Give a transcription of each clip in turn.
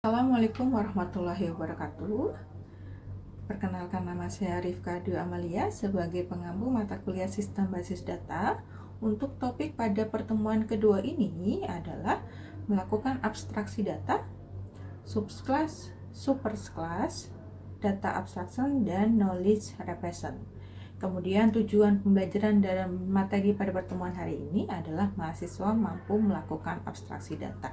Assalamualaikum warahmatullahi wabarakatuh. Perkenalkan, nama saya Rifka Dwi Amalia sebagai pengampu mata kuliah Sistem Basis Data. Untuk topik pada pertemuan kedua ini adalah melakukan abstraksi data, subclass, superclass, data abstraction, dan knowledge represent. Kemudian tujuan pembelajaran dalam materi pada pertemuan hari ini adalah mahasiswa mampu melakukan abstraksi data.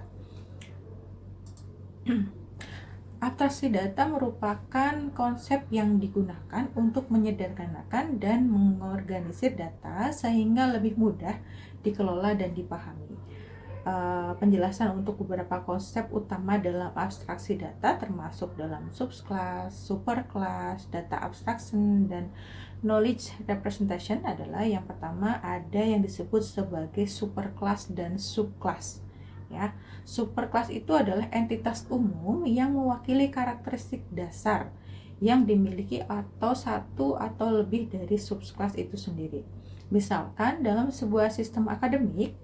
Abstraksi data merupakan konsep yang digunakan untuk menyederhanakan dan mengorganisir data sehingga lebih mudah dikelola dan dipahami. Penjelasan untuk beberapa konsep utama dalam abstraksi data termasuk dalam subclass, superclass, data abstraction, dan knowledge representation adalah yang pertama ada yang disebut sebagai superclass dan subclass. Ya, superclass itu adalah entitas umum yang mewakili karakteristik dasar yang dimiliki atau satu atau lebih dari subclass itu sendiri. Misalkan dalam sebuah sistem akademik,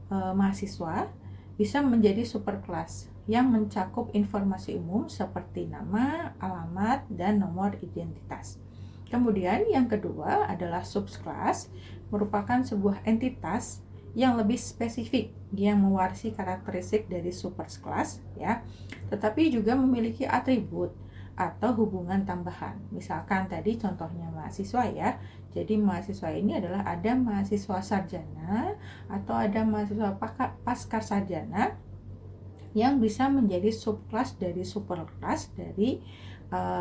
mahasiswa bisa menjadi superclass yang mencakup informasi umum seperti nama, alamat, dan nomor identitas. Kemudian yang kedua adalah subclass, merupakan sebuah entitas yang lebih spesifik yang mewarisi karakteristik dari superclass ya, tetapi juga memiliki atribut atau hubungan tambahan. Misalkan tadi contohnya mahasiswa ya. Jadi mahasiswa ini adalah ada mahasiswa sarjana atau ada mahasiswa pasca sarjana yang bisa menjadi subclass dari superclass dari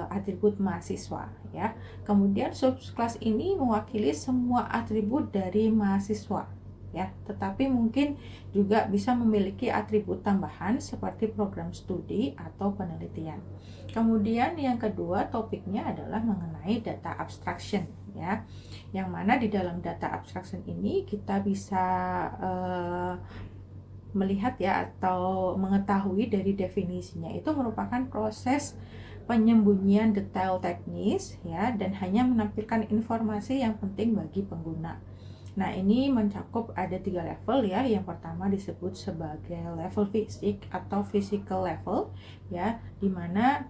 atribut mahasiswa ya. Kemudian subclass ini mewakili semua atribut dari mahasiswa ya, tetapi mungkin juga bisa memiliki atribut tambahan seperti program studi atau penelitian. Kemudian yang kedua topiknya adalah mengenai data abstraction ya, yang mana di dalam data abstraction ini kita bisa melihat ya atau mengetahui dari definisinya, itu merupakan proses penyembunyian detail teknis ya, dan hanya menampilkan informasi yang penting bagi pengguna. Nah, ini mencakup ada 3 level ya. Yang pertama disebut sebagai level fisik atau physical level ya, dimana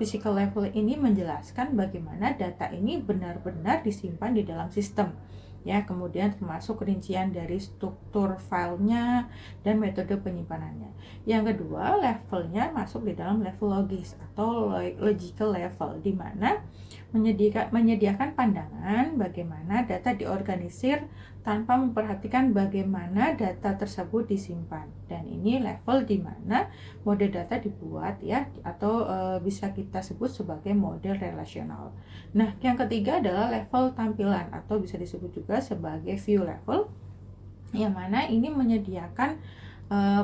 physical level ini menjelaskan bagaimana data ini benar-benar disimpan di dalam sistem ya, kemudian termasuk rincian dari struktur filenya dan metode penyimpanannya. Yang kedua, levelnya masuk di dalam level logis atau logical level, di mana menyediakan pandangan bagaimana data diorganisir tanpa memperhatikan bagaimana data tersebut disimpan. Dan ini level di mana model data dibuat ya, atau bisa kita sebut sebagai model relasional. Nah, yang ketiga adalah level tampilan atau bisa disebut juga sebagai view level, yang mana ini menyediakan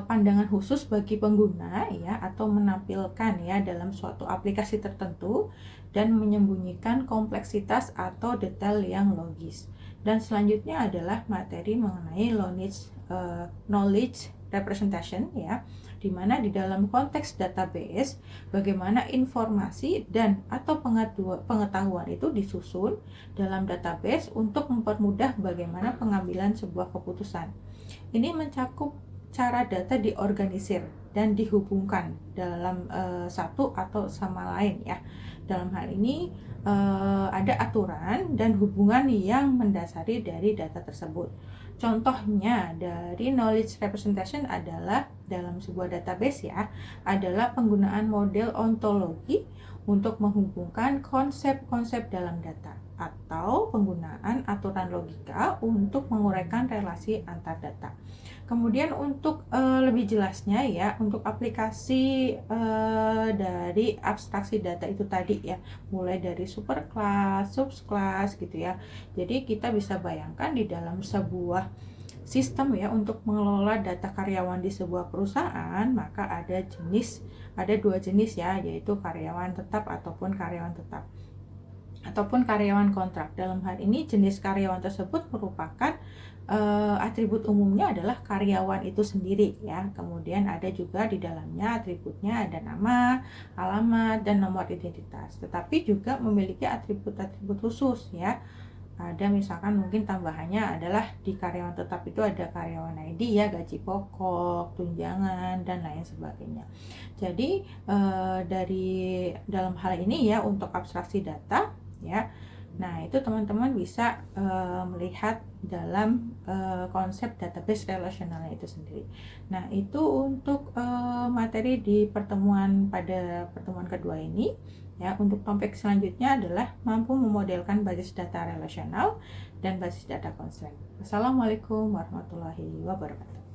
pandangan khusus bagi pengguna ya, atau menampilkan ya dalam suatu aplikasi tertentu dan menyembunyikan kompleksitas atau detail yang logis. Dan selanjutnya adalah materi mengenai knowledge representation ya, di mana di dalam konteks database bagaimana informasi dan atau pengetahuan itu disusun dalam database untuk mempermudah bagaimana pengambilan sebuah keputusan. Ini mencakup cara data diorganisir dan dihubungkan dalam satu atau sama lain ya. Dalam hal ini ada aturan dan hubungan yang mendasari dari data tersebut. Contohnya dari knowledge representation adalah dalam sebuah database ya, adalah penggunaan model ontologi untuk menghubungkan konsep-konsep dalam data, atau penggunaan aturan logika untuk menguraikan relasi antar data. Kemudian untuk lebih jelasnya ya, untuk aplikasi dari abstraksi data itu tadi ya, mulai dari superclass, subclass gitu ya. Jadi kita bisa bayangkan di dalam sebuah sistem ya, untuk mengelola data karyawan di sebuah perusahaan, maka ada 2 jenis ya, yaitu karyawan tetap ataupun karyawan kontrak. Dalam hal ini jenis karyawan tersebut merupakan atribut umumnya adalah karyawan itu sendiri ya. Kemudian ada juga di dalamnya atributnya ada nama, alamat, dan nomor identitas. Tetapi juga memiliki atribut-atribut khusus ya. Ada misalkan mungkin tambahannya adalah di karyawan tetap itu ada karyawan ID ya, gaji pokok, tunjangan dan lain sebagainya. Jadi dari dalam hal ini ya untuk abstraksi data ya. Nah, itu teman-teman bisa melihat dalam konsep database relasionalnya itu sendiri. Nah, itu untuk materi di pada pertemuan kedua ini. Ya, untuk topik selanjutnya adalah mampu memodelkan basis data relasional dan basis data constraint. Assalamualaikum warahmatullahi wabarakatuh.